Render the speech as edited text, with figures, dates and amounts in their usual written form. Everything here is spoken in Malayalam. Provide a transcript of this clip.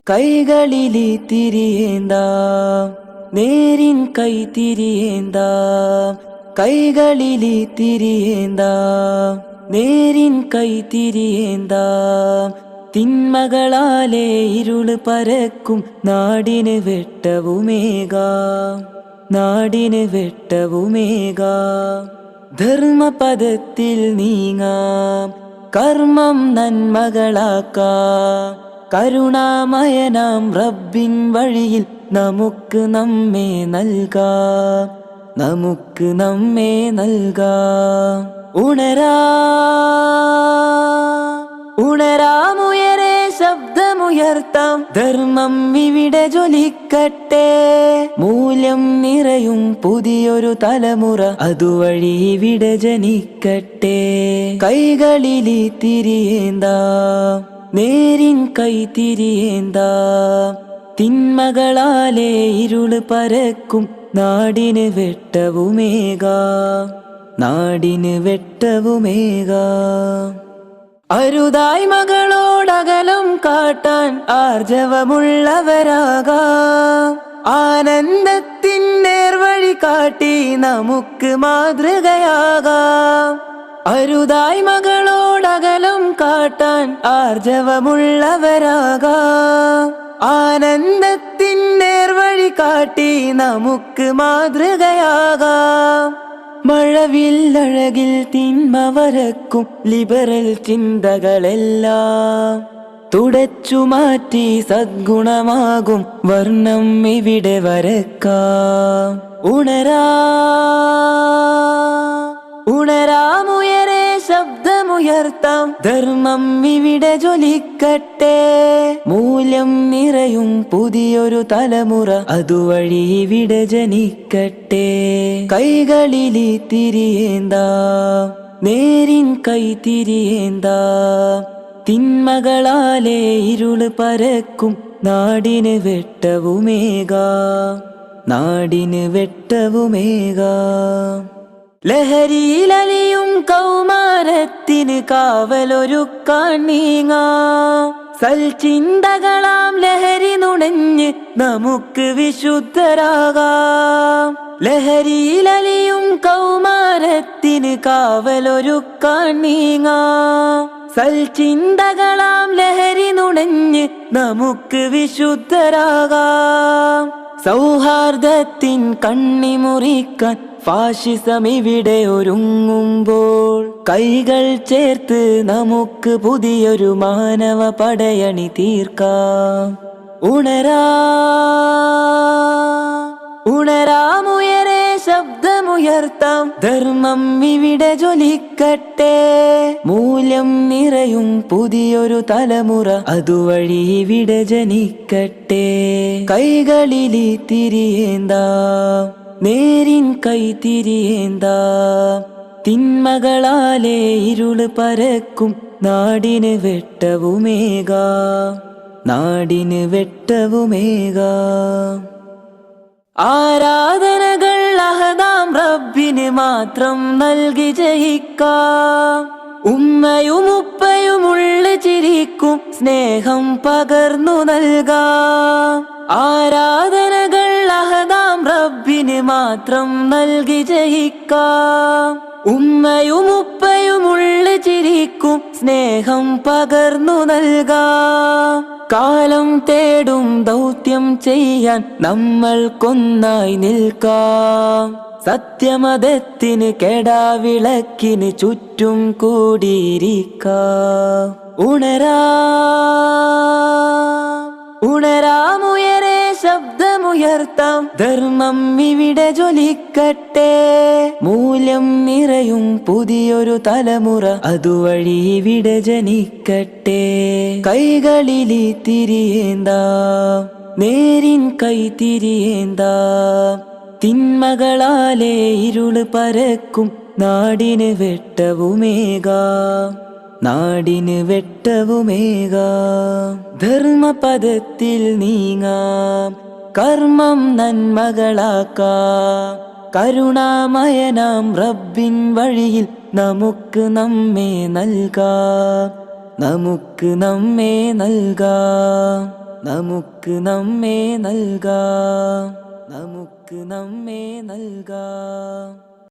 കൈകളിലി തിരിയേന്താം നേരിൻ കൈ തിരിയേന്താം കൈകളിലി തിരിയേന്താം നേരിൻ കൈ തിരിയേന്താം തിന്മകളാലേ ഇരുള് പരക്കും നാടിന് വെട്ടവുമേകാം നാടിന് വെട്ടവുമേകാം ധർമ്മപദത്തിൽ നീങ്ങാം കർമ്മം നന്മകളാക്കാം കരുണാമയനാം റബ്ബിൻ വഴിയിൽ നമുക്ക് നമ്മെ നൽകാം നമുക്ക് നമ്മെ നൽകാം ഉണരാമുയരെ ശബ്ദമുയർത്താം ധർമ്മം ഇവിടെ ജ്വലിക്കട്ടെ മൂല്യം നിറയും പുതിയൊരു തലമുറ അതുവഴി ഇവിടെ ജനിക്കട്ടെ കൈകളിലി തിരിയേന്താം നേരിൻ കൈ തിരിയേന്താം തിന്മകളാലേ ഇരുള് പരക്കും നാടിന് വെട്ടവുമേകാം നാടിന് വെട്ടവുമേകാം അരുതായി മകളോടകലം കാട്ടാൻ ആർജവമുള്ളവരാകാം ആനന്ദത്തിൻ നേർവഴി കാട്ടി നമുക്ക് മാതൃകയാകാം അരുതായി മകളോടകലം കാട്ടാൻ ആർജവമുള്ളവരാകാം ആനന്ദത്തിൻ നേർവഴി കാട്ടി നമുക്ക് മാതൃകയാകാം മഴവില്ലഴകിൽ തിന്മ വരക്കും ലിബറൽ ചിന്തകളെല്ലാം തുടച്ചു മാറ്റി സദ്ഗുണമാകും വർണ്ണം ഇവിടെ വരക്കാം ഉണരാമുയരെ ശബ്ദമുയർത്താം ധർമ്മം ഇവിടെ ജ്വലിക്കട്ടെ മൂല്യം നിറയും പുതിയൊരു തലമുറ അതുവഴി ഇവിടെ ജനിക്കട്ടെ കൈകളിലി തിരിയേന്താം നേരിൻ കൈ തിരിയേന്താം തിന്മകളാലേ ഇരുള് പരക്കും നാടിന് വെട്ടവുമേകാം നാടിന് വെട്ടവുമേകാം ലഹരിയിലലിയും കൗമാരത്തിന് കാവലൊരുക്കാൻ നീങ്ങാം സൽചിന്തകളാം ലഹരി നുണഞ്ഞ് നമുക്ക് വിശുദ്ധരാകാം ലഹരിയിലലിയും കൗമാരത്തിന് കാവലൊരുക്കാൻ നീങ്ങാം സൽചിന്തകളാം ലഹരി നുണഞ്ഞ് നമുക്ക് വിശുദ്ധരാകാം സൗഹാർദ്ദത്തിൻ കണ്ണിമുറിക്കാൻ ഫാഷിസം ഇവിടെ ഒരുങ്ങുമ്പോൾ കൈകൾ ചേർത്ത് നമുക്ക് പുതിയൊരു മാനവ പടയണി തീർക്കാം ഉണരാമുയരെ ശബ്ദമുയർത്താം ധർമ്മം ഇവിടെ ജ്വലിക്കട്ടെ മൂല്യം നിറയും പുതിയൊരു തലമുറ അതുവഴി ഇവിടെ ജനിക്കട്ടെ കൈകളിലി തിരിയേന്താം നേരിൻ കൈ തിരിയേന്താം തിന്മകളാലേ ഇരുള് പരക്കും നാടിന് വെട്ടവുമേകാം നാടിന് വെട്ടവുമേകാം ആരാധനകൾ അഹദാം റബ്ബിന് മാത്രം നൽകി ജയിക്കാം ഉമ്മയും ഉപ്പയും ഉള്ളു ചിരിക്കും സ്നേഹം പകർന്നു നൽകാം ആരാധനകൾ അഹദാം റബ്ബിന് മാത്രം നൽകി ജയിക്കാം ഉമ്മയും ഉപ്പയും ഉള്ളു ചിരിക്കും സ്നേഹം പകർന്നു നൽകാം കാലം തേടും ദൗത്യം ചെയ്യാൻ നമ്മൾക്കൊന്നായി നിൽക്കാം സത്യമതത്തിന് കെടാവിളക്കിന് ചുറ്റും കൂടിയിരിക്കാം ഉണരാമുയരെ ശബ്ദമുയർത്താം ധർമ്മം ഇവിടെ ജ്വലിക്കട്ടെ മൂല്യം നിറയും പുതിയൊരു തലമുറ അതുവഴി ഇവിടെ ജനിക്കട്ടെ കൈകളിലി തിരിയേന്താം നേരിൻ കൈ തിരിയേന്താം തിന്മകളാലേ ഇരുള് പരക്കും നാടിന് വെട്ടവുമേകാം നാടിന് വെട്ടവുമേകാം ധർമ്മപദത്തിൽ നീങ്ങാം കർമ്മം നന്മകളാക്കാം കരുണാമയനാം റബ്ബിൻ വഴിയിൽ നമുക്ക് നമ്മെ നൽകാം നമുക്ക് നമ്മെ നൽകാം നമുക്ക് നമ്മെ നൽകാം, നമുക്ക് നമ്മെ നൽകാം.